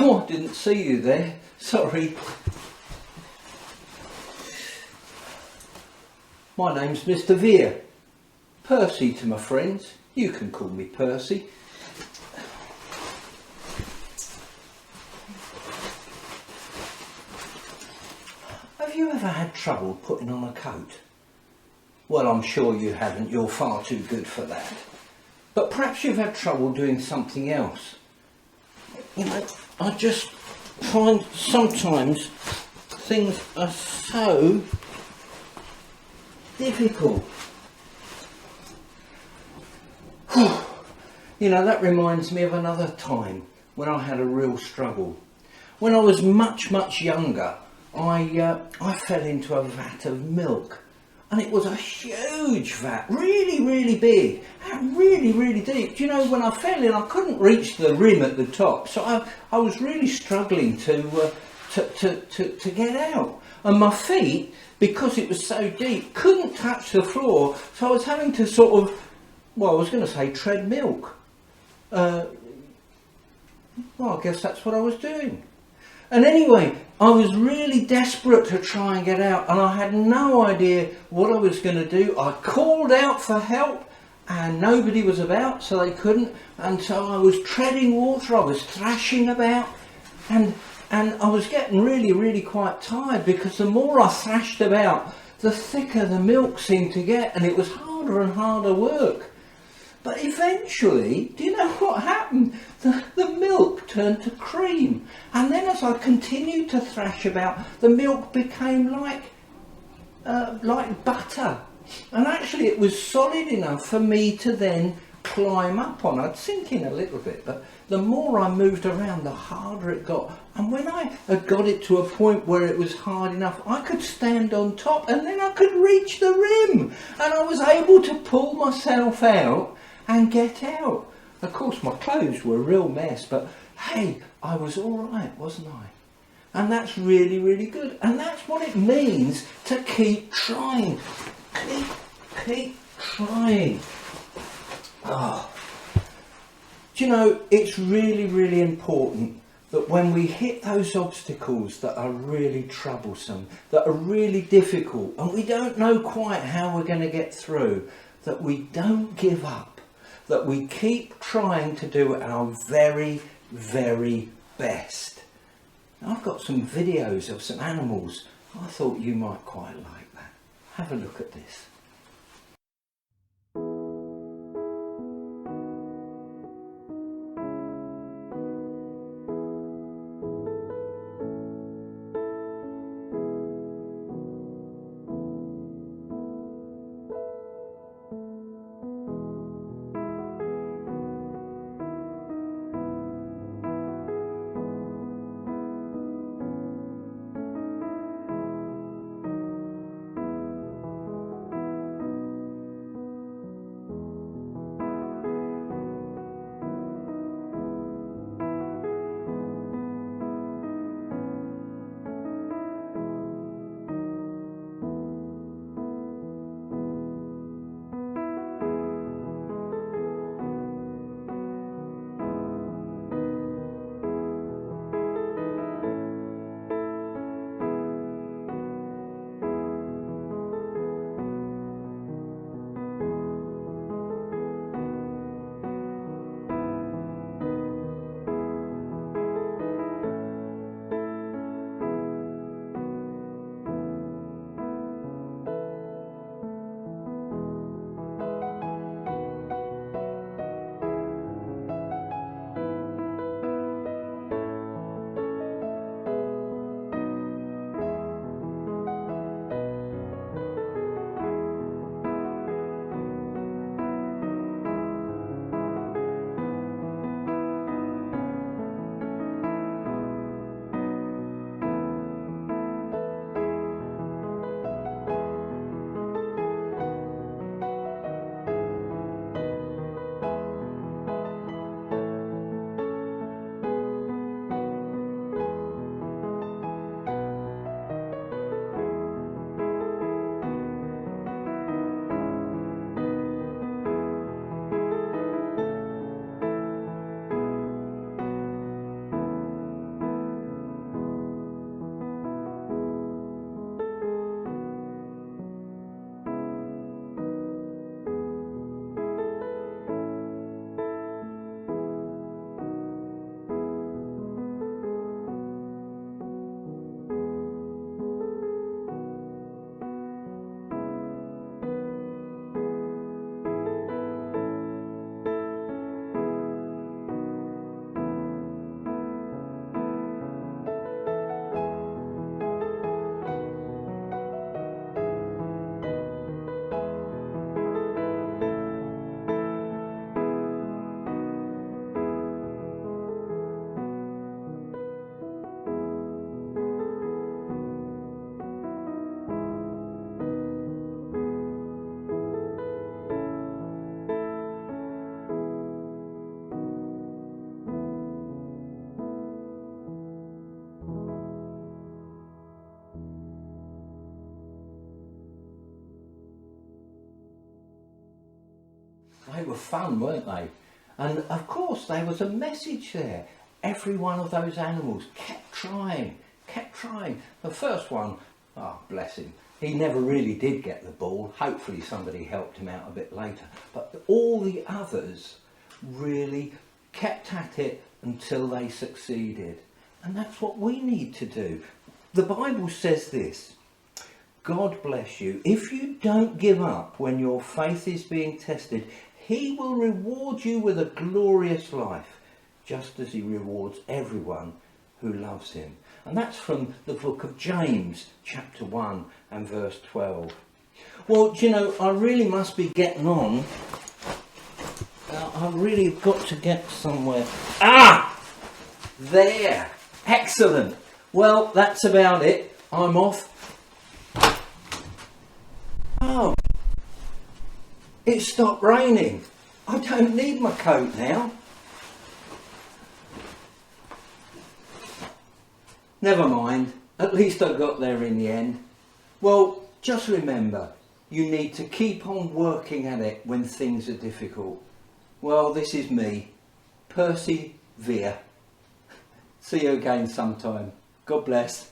Oh, I didn't see you there. Sorry. My name's Mr. Vere. Percy to my friends. You can call me Percy. Have you ever had trouble putting on a coat? Well, I'm sure you haven't. You're far too good for that. But perhaps you've had trouble doing something else. You know, I just find sometimes things are so difficult. You know, that reminds me of another time when I had a real struggle. When I was much younger, I fell into a vat of milk, and it was a huge vat, really big and really deep. Do you know, when I fell in, I couldn't reach the rim at the top, so I was really struggling to get out, and my feet, because it was so deep, couldn't touch the floor, so I was having to sort of, well, I was going to say tread milk. Well, I guess that's what I was doing. And anyway, I was really desperate to try and get out, and I had no idea what I was going to do. I called out for help and nobody was about, so they couldn't, and so I was treading water, I was thrashing about, and I was getting really quite tired, because the more I thrashed about, the thicker the milk seemed to get, and it was harder and harder work. But eventually, do you know what happened? The milk turned to cream. And then as I continued to thrash about, the milk became like butter. And actually it was solid enough for me to then climb up on. I'd sink in a little bit, but the more I moved around, the harder it got. And when I had got it to a point where it was hard enough, I could stand on top, and then I could reach the rim. And I was able to pull myself out and get out. Of course my clothes were a real mess, but hey, I was all right, wasn't I? And that's really good. And that's what it means to keep trying. Keep trying. Oh. Do you know, it's really important that when we hit those obstacles that are really troublesome, that are really difficult, and we don't know quite how we're going to get through, that we don't give up. That we keep trying to do our very best. Now, I've got some videos of some animals. I thought you might quite like that. Have a look at this. They were fun, weren't they? And of course there was a message there. Every one of those animals kept trying, kept trying. The first one, oh bless him, he never really did get the ball. Hopefully somebody helped him out a bit later. But all the others really kept at it until they succeeded. And that's what we need to do. The Bible says this: God bless you. If you don't give up when your faith is being tested, he will reward you with a glorious life, just as he rewards everyone who loves him. And that's from the book of James, chapter 1 and verse 12. Well, do you know, I really must be getting on. I've really got to get somewhere. Ah! There! Excellent! Well, that's about it. I'm off. Oh, it stopped raining. I don't need my coat now. Never mind, at least I got there in the end. Well, just remember, you need to keep on working at it when things are difficult. Well, this is me, Percy, Vere. See you again sometime. God bless.